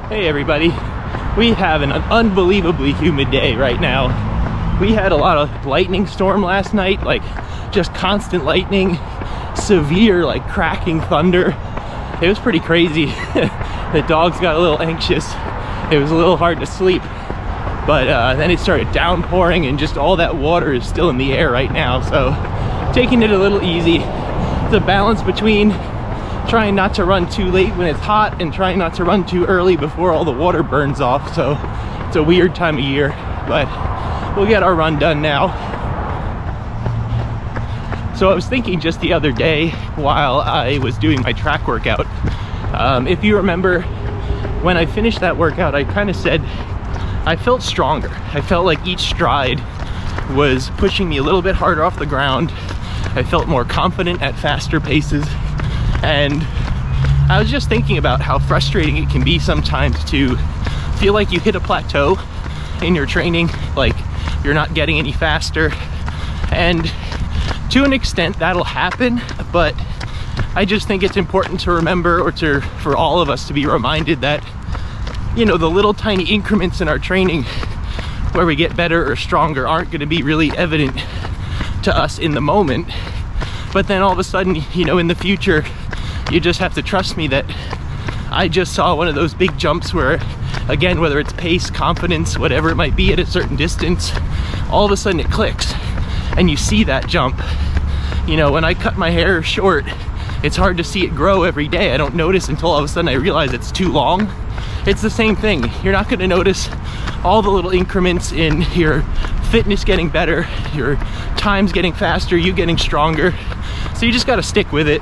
Hey everybody, we have an unbelievably humid day right now. We had a lot of lightning storm last night, like just constant lightning, severe like cracking thunder. It was pretty crazy. The dogs got a little anxious. It was a little hard to sleep, but then it started downpouring and just all that water is still in the air right now. So taking it a little easy. It's a balance between trying not to run too late when it's hot and trying not to run too early before all the water burns off. So it's a weird time of year, but we'll get our run done now. So I was thinking just the other day while I was doing my track workout, if you remember when I finished that workout, I kind of said I felt stronger. I felt like each stride was pushing me a little bit harder off the ground. I felt more confident at faster paces. And I was just thinking about how frustrating it can be sometimes to feel like you hit a plateau in your training, like you're not getting any faster. And to an extent that'll happen, but I just think it's important to remember, or for all of us to be reminded that, you know, the little tiny increments in our training where we get better or stronger aren't going to be really evident to us in the moment. But then all of a sudden, you know, in the future, you just have to trust me that I just saw one of those big jumps where, again, whether it's pace, confidence, whatever it might be at a certain distance, all of a sudden it clicks and you see that jump. You know, when I cut my hair short, it's hard to see it grow every day. I don't notice until all of a sudden I realize it's too long. It's the same thing. You're not going to notice all the little increments in your fitness getting better, your times getting faster, you getting stronger. So you just got to stick with it.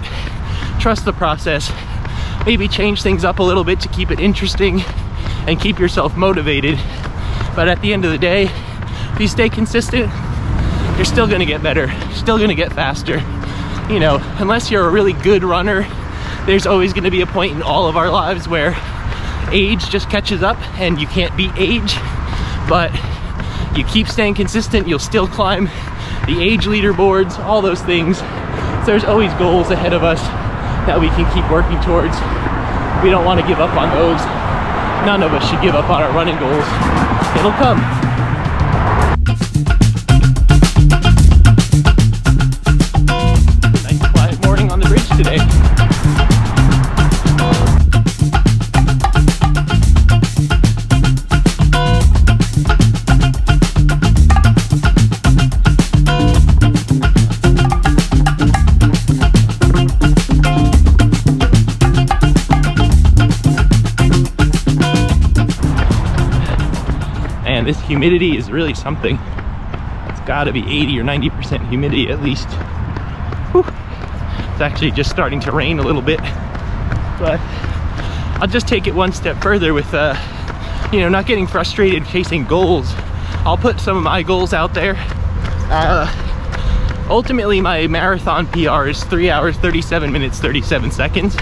Trust the process, maybe change things up a little bit to keep it interesting and keep yourself motivated. But at the end of the day, if you stay consistent, you're still gonna get better, you're still gonna get faster. You know, unless you're a really good runner, there's always gonna be a point in all of our lives where age just catches up and you can't beat age. But you keep staying consistent, you'll still climb the age leaderboards, all those things. So there's always goals ahead of us that we can keep working towards. We don't want to give up on those. None of us should give up on our running goals. It'll come. Nice quiet morning on the bridge today. This humidity is really something. It's got to be 80 or 90% humidity at least. Whew. It's actually just starting to rain a little bit, but I'll just take it one step further with you know, not getting frustrated chasing goals. I'll put some of my goals out there. Ultimately my marathon PR is 3 hours 37 minutes 37 seconds.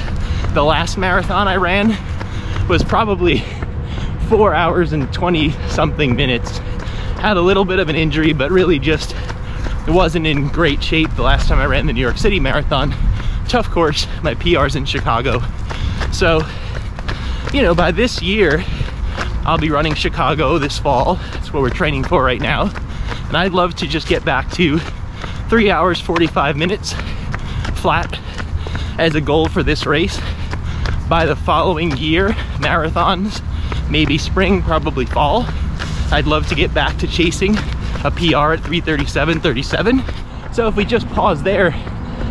The last marathon I ran was probably 4 hours and 20 something minutes. Had a little bit of an injury, but really just wasn't in great shape the last time I ran the New York City Marathon. Tough course, my PR's in Chicago. So, you know, by this year, I'll be running Chicago this fall. That's what we're training for right now. And I'd love to just get back to 3 hours, 45 minutes flat as a goal for this race. By the following year, marathons, maybe spring, probably fall, I'd love to get back to chasing a PR at 3:37:37. So if we just pause there,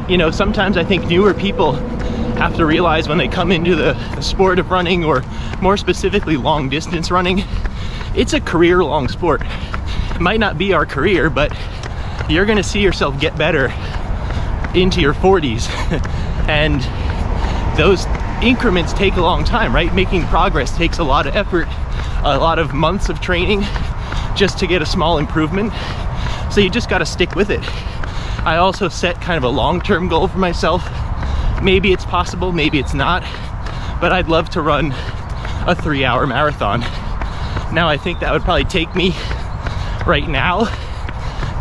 you know, sometimes I think newer people have to realize when they come into the sport of running, or more specifically long distance running, it's a career-long sport. It might not be our career, but you're gonna see yourself get better into your 40s. And those increments take a long time, right? Making progress takes a lot of effort, a lot of months of training just to get a small improvement. So you just got to stick with it. I also set kind of a long-term goal for myself. Maybe it's possible, maybe it's not, but I'd love to run a 3-hour marathon. Now I think that would probably take me right now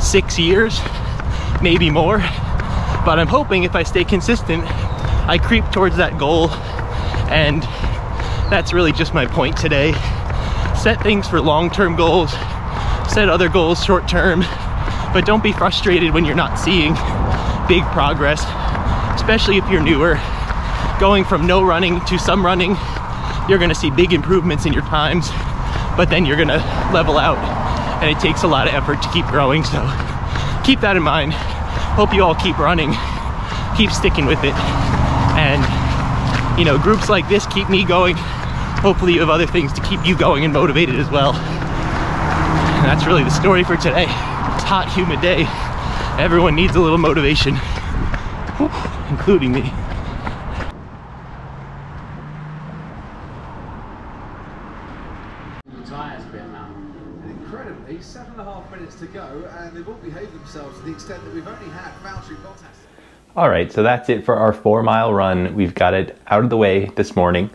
6 years, maybe more, but I'm hoping if I stay consistent, I creep towards that goal. And that's really just my point today. Set things for long-term goals, set other goals short-term, but don't be frustrated when you're not seeing big progress, especially if you're newer. Going from no running to some running, you're gonna see big improvements in your times, but then you're gonna level out, and it takes a lot of effort to keep growing, so keep that in mind. Hope you all keep running, keep sticking with it, and you know, groups like this keep me going. Hopefully you have other things to keep you going and motivated as well. And that's really the story for today. It's a hot, humid day. Everyone needs a little motivation, including me. Tires a bit now. And incredibly, 7.5 minutes to go, and they've all behaved themselves to the extent that we've only had boundary contact. All right, so that's it for our 4-mile run. We've got it out of the way this morning.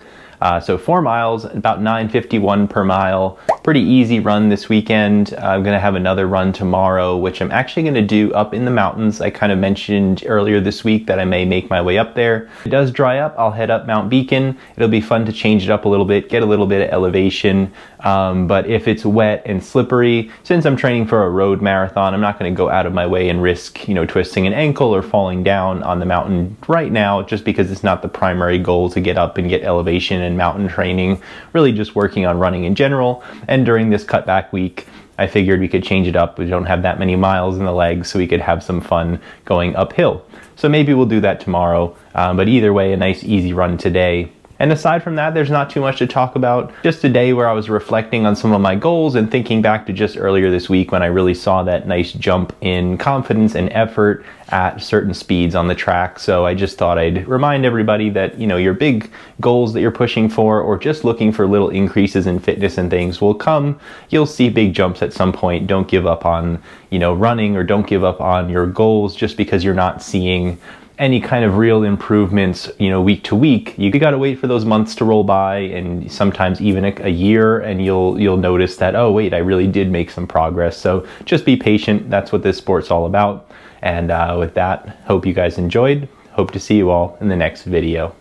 So 4 miles, about 9:51 per mile. Pretty easy run this weekend. I'm gonna have another run tomorrow, which I'm actually gonna do up in the mountains. I kind of mentioned earlier this week that I may make my way up there. If it does dry up, I'll head up Mount Beacon. It'll be fun to change it up a little bit, get a little bit of elevation. But if it's wet and slippery, since I'm training for a road marathon, I'm not gonna go out of my way and risk, you know, twisting an ankle or falling down on the mountain right now, just because it's not the primary goal to get up and get elevation and mountain training, really just working on running in general. And during this cutback week, I figured we could change it up. We don't have that many miles in the legs, so we could have some fun going uphill. So maybe we'll do that tomorrow. But either way, a nice easy run today. And aside from that, there's not too much to talk about. Just a day where I was reflecting on some of my goals and thinking back to just earlier this week when I really saw that nice jump in confidence and effort at certain speeds on the track. So I just thought I'd remind everybody that, you know, your big goals that you're pushing for, or just looking for little increases in fitness and things, will come. You'll see big jumps at some point. Don't give up on, you know, running, or don't give up on your goals just because you're not seeing any kind of real improvements, you know, week to week. You gotta wait for those months to roll by, and sometimes even a year, and you'll notice that, oh wait, I really did make some progress. So just be patient. That's what this sport's all about. And with that, hope you guys enjoyed. Hope to see you all in the next video.